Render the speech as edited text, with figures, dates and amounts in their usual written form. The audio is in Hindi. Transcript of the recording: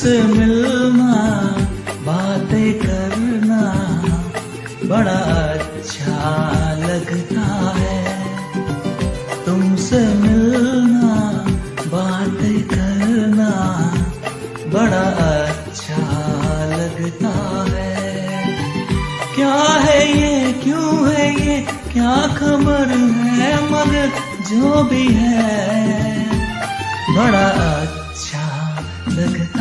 तुमसे मिलना, बातें करना बड़ा अच्छा लगता है। तुमसे मिलना, बातें करना बड़ा अच्छा लगता है। क्या है ये, क्यों है ये, क्या खबर है, मगर जो भी है बड़ा अच्छा लगता